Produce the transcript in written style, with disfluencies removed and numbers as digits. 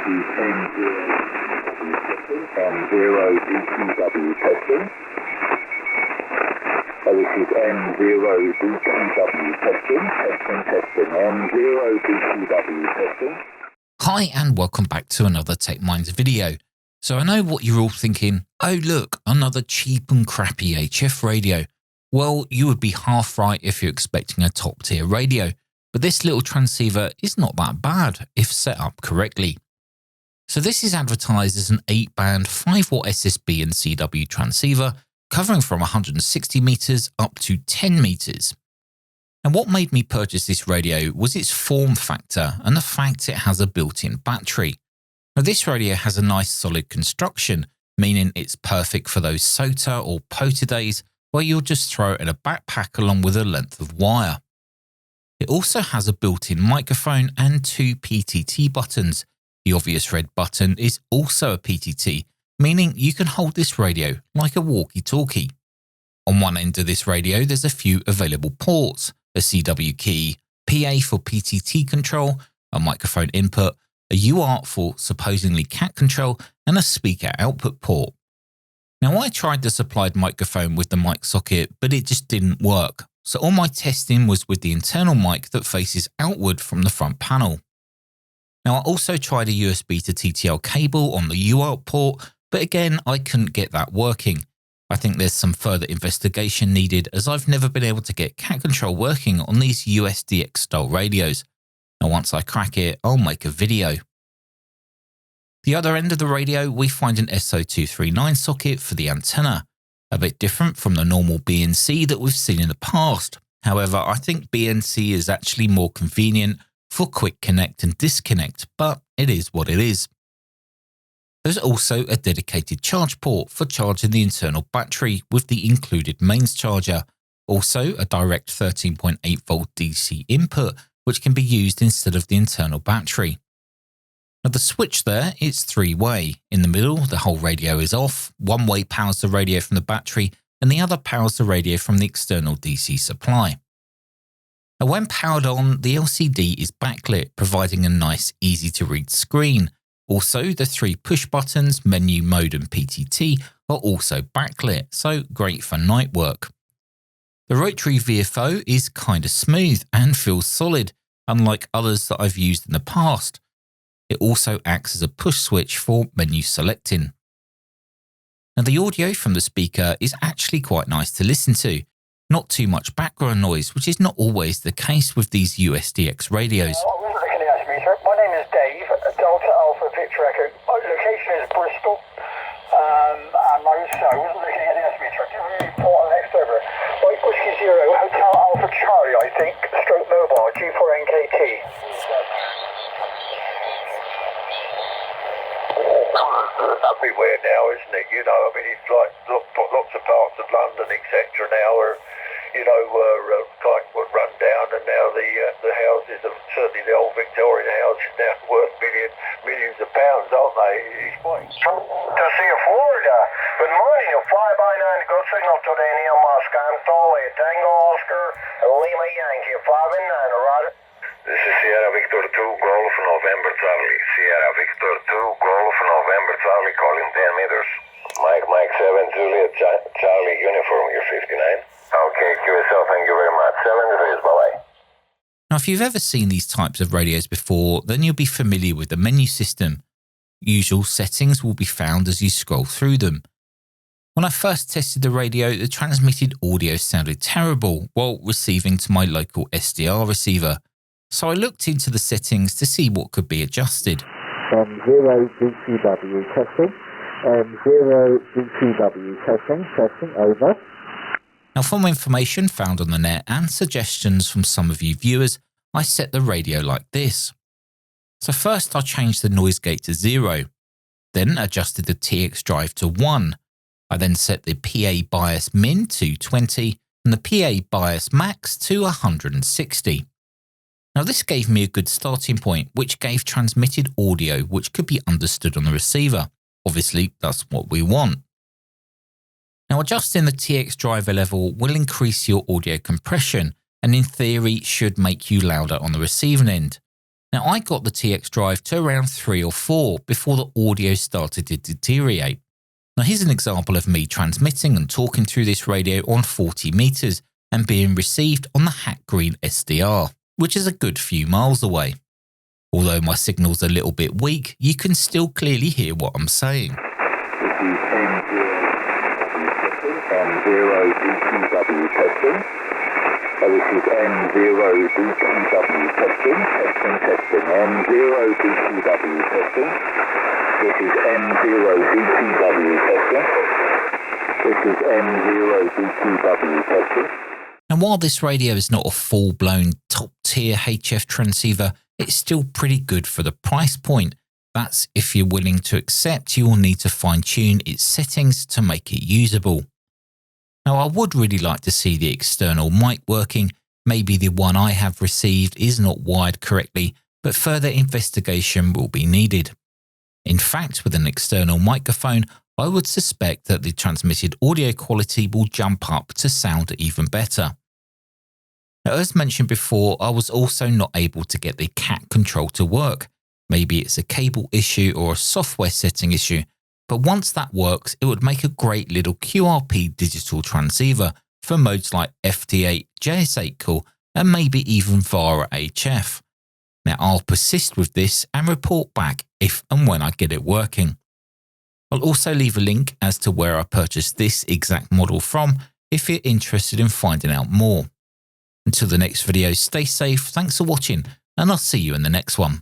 M0BTW testing. This is M0BTW testing. Testing. M0BTW testing. Hi and welcome back to another Tech Minds video. So I know what you're all thinking, oh look, another cheap and crappy HF radio. Well, you would be half right if you're expecting a top tier radio, but this little transceiver is not that bad if set up correctly. So this is advertised as an 8-band 5-watt SSB and CW transceiver covering from 160 meters up to 10 meters. And what made me purchase this radio was its form factor and the fact it has a built-in battery. Now this radio has a nice solid construction, meaning it's perfect for those SOTA or POTA days where you'll just throw it in a backpack along with a length of wire. It also has a built-in microphone and 2 PTT buttons. The obvious red button is also a PTT, meaning you can hold this radio like a walkie-talkie. On one end of this radio there's a few available ports, a CW key, PA for PTT control, a microphone input, a UART for supposedly cat control, and a speaker output port. Now I tried the supplied microphone with the mic socket, but it just didn't work, so all my testing was with the internal mic that faces outward from the front panel. Now I also tried a USB to TTL cable on the UART port, but again I couldn't get that working. I think there's some further investigation needed as I've never been able to get cat control working on these uSDX style radios. Now once I crack it, I'll make a video. The other end of the radio we find an SO239 socket for the antenna, a bit different from the normal BNC that we've seen in the past. However, I think BNC is actually more convenient for quick connect and disconnect, but it is what it is. There's also a dedicated charge port for charging the internal battery with the included mains charger, also a direct 13.8 volt DC input which can be used instead of the internal battery. Now the switch there is 3-way. In the middle the whole radio is off, one way powers the radio from the battery and the other powers the radio from the external DC supply. Now when powered on, the LCD is backlit, providing a nice easy to read screen. Also the 3 push buttons, menu, mode and PTT are also backlit, so great for night work. The rotary VFO is kinda smooth and feels solid, unlike others that I've used in the past. It also acts as a push switch for menu selecting. Now the audio from the speaker is actually quite nice to listen to. Not too much background noise, which is not always the case with these uSDX radios. My name is Dave, Delta Alpha Victor Echo. My location is Bristol, and I wasn't looking at the S-meter. Give me report on next over. White Whiskey Zero, Hotel Alpha Charlie, I think, stroke mobile, G4NKT. Everywhere now, isn't it? You know, I mean, it's like lots of parts of London, etc. now are, quite run down, and now the houses, certainly the old Victorian house, is now worth millions of pounds, aren't they? It's quite To see Florida. Good morning, a fly-by-9 go signal to Daniel Moscow, Tolly, Tango Oscar, Lima Yankee, 5 and 9, Roger. This is Sierra Victor 2, Golf November Charlie. Sierra Victor 2, Golf November Charlie, calling 10 meters. Mike 7, Juliet Charlie, uniform, you're 59. Okay, QSL, thank you very much. 7 degrees, bye-bye. Now if you've ever seen these types of radios before, then you'll be familiar with the menu system. Usual settings will be found as you scroll through them. When I first tested the radio, the transmitted audio sounded terrible while receiving to my local SDR receiver. So I looked into the settings to see what could be adjusted. M0BTW testing. M0BTW testing, over. Now from information found on the net and suggestions from some of you viewers, I set the radio like this. So first I changed the noise gate to 0, then adjusted the TX drive to 1. I then set the PA bias min to 20 and the PA bias max to 160. Now this gave me a good starting point, which gave transmitted audio which could be understood on the receiver. Obviously that's what we want. Now adjusting the TX driver level will increase your audio compression and in theory should make you louder on the receiving end. Now, I got the TX drive to around 3 or 4 before the audio started to deteriorate. Now, here's an example of me transmitting and talking through this radio on 40 meters and being received on the Hat Green SDR, which is a good few miles away. Although my signal's a little bit weak, you can still clearly hear what I'm saying. This is M0 DQW testing. So this is M0 DQW testing, M0 DQW testing. This is M0 DQW testing. This is M0 DQW testing. And while this radio is not a full-blown top-tier HF transceiver, it's still pretty good for the price point. That's if you're willing to accept you will need to fine-tune its settings to make it usable. Now, I would really like to see the external mic working. Maybe the one I have received is not wired correctly, but further investigation will be needed. In fact, with an external microphone, I would suspect that the transmitted audio quality will jump up to sound even better. Now, as mentioned before, I was also not able to get the CAT control to work. Maybe it's a cable issue or a software setting issue, but once that works, it would make a great little QRP digital transceiver for modes like FT8, JS8 call, and maybe even via HF. Now, I'll persist with this and report back if and when I get it working. I'll also leave a link as to where I purchased this exact model from if you're interested in finding out more. Until the next video, stay safe, thanks for watching, and I'll see you in the next one.